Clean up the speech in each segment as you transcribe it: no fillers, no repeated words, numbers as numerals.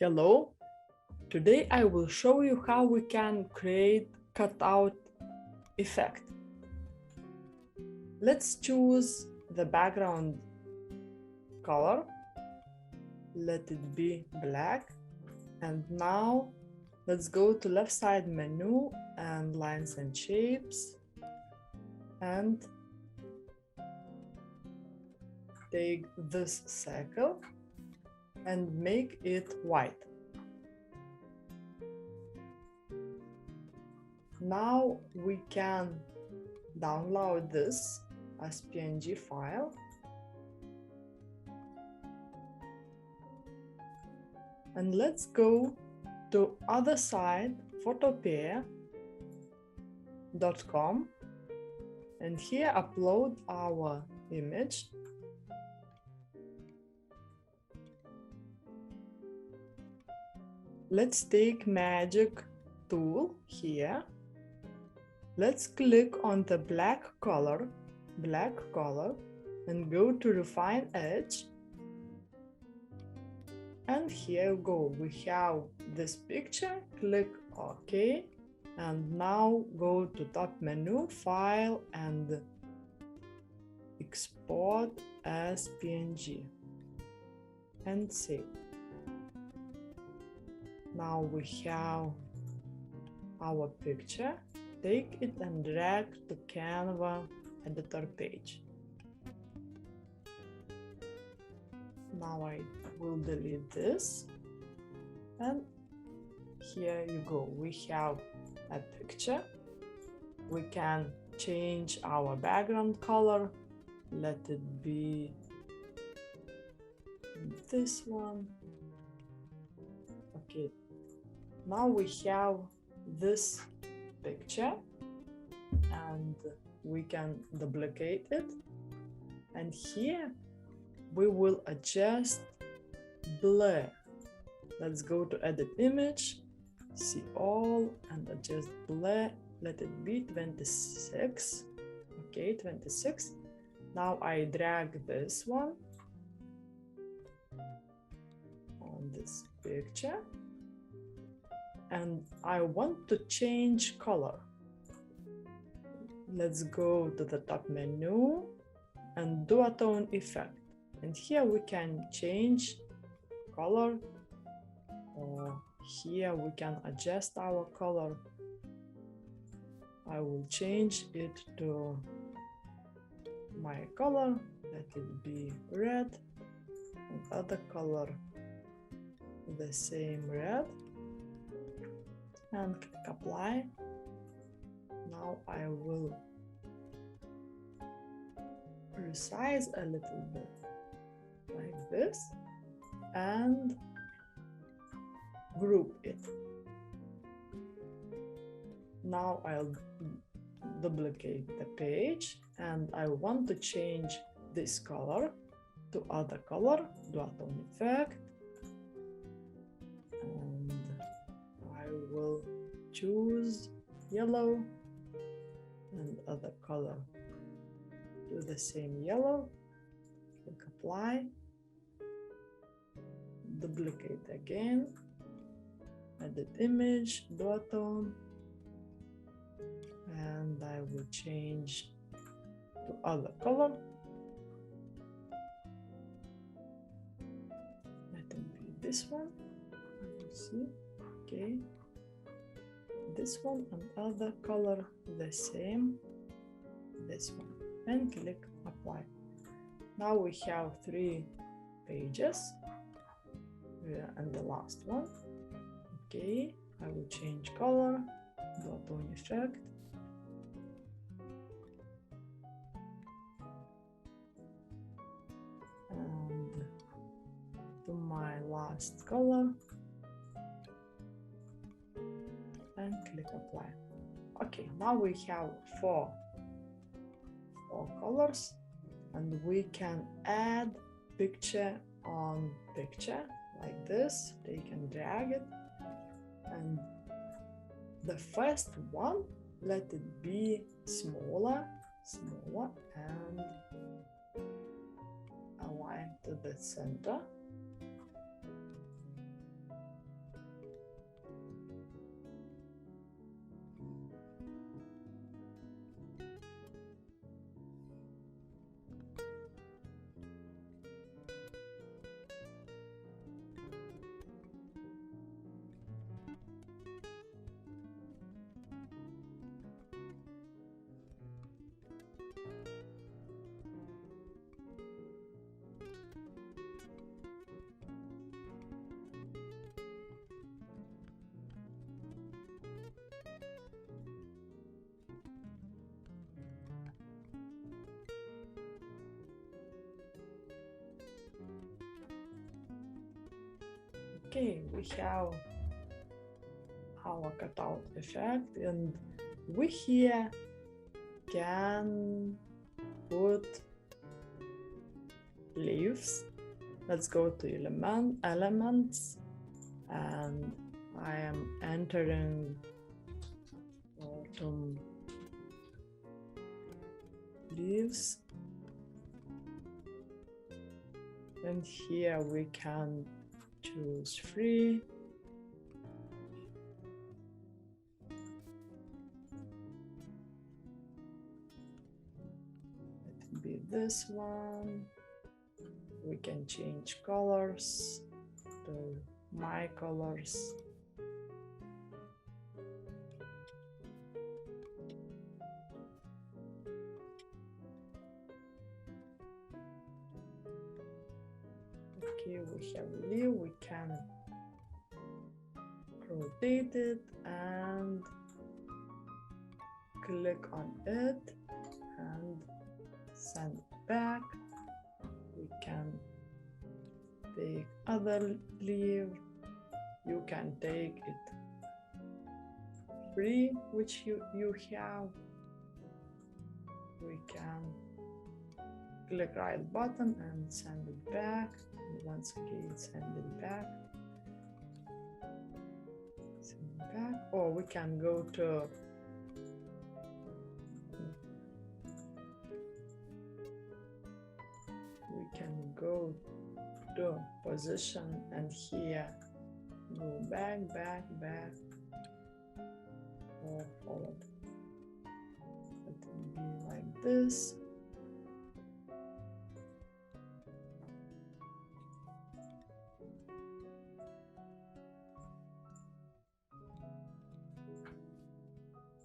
Hello, today I will show you how we can create cutout effect. Let's choose the background color, let it be black, and now let's go to left side menu and lines and shapes and take this circle and make it white. Now we can download this as PNG file and let's go to other side photopea.com and here upload our image. Let's take magic tool here. Let's click on the black color, and go to refine edge. And here we go. We have this picture, click OK. And now go to top menu, file and export as PNG and save. Now we have our picture. Take it and drag to Canva editor page. Now I will delete this. And here you go. We have a picture. We can change our background color. Let it be this one. Okay. Now we have this picture and we can duplicate it, and here we will adjust blur. Let's go to edit image, see all, and adjust blur. Let it be 26. Okay, 26. Now I drag this one on this picture and I want to change color. Let's go to the top menu and duotone effect. And here we can change color, or here we can adjust our color. I will change it to my color, let it be red, and other color the same red. And click apply. Now I will resize a little bit like this and group it. Now I'll duplicate the page and I want to change this color to other color, duotone effect. And I will choose yellow and other color. Do the same yellow, click apply, duplicate again, edit image, duotone, and I will change to other color. Let it be this one. See, okay, this one and other color the same, this one, and click apply. Now we have 3 pages and the last one. Okay, I will change color, duotone effect, and to my last color and click apply. Okay, now we have 4 colors and we can add picture on picture like this. Take and drag it, and the first one, let it be smaller and align to the center. Okay, we have our cutout effect, and we here can put leaves. Let's go to elements, and I am entering autumn leaves, and here we can choose 3. Let be this one. We can change colors to my colors. Okay, we have leaf. We can rotate it and click on it and send it back. We can take other leaf. You can take it free, which you have. We can click right button and send it back. Once again, send it back. Send it back. Or we can go to position, and here go back, or forward. It will be like this.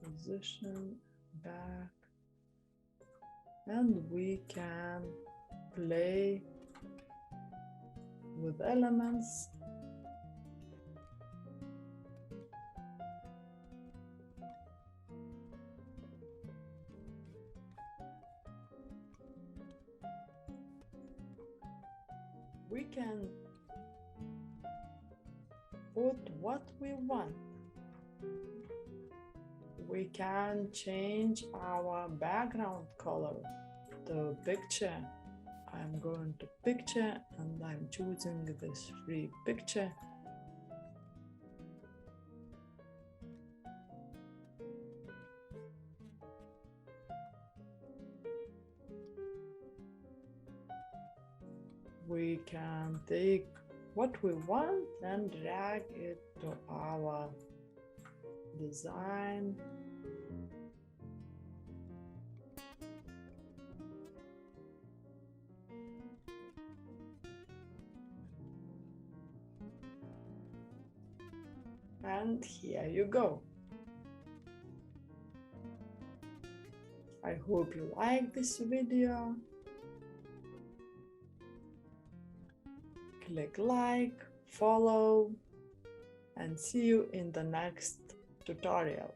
Position, back, and we can play with elements. We can put what we want. We can change our background color to picture. I'm going to picture, and I'm choosing this free picture. We can take what we want and drag it to our design. And here you go. I hope you like this video. Click like, follow, and see you in the next tutorial.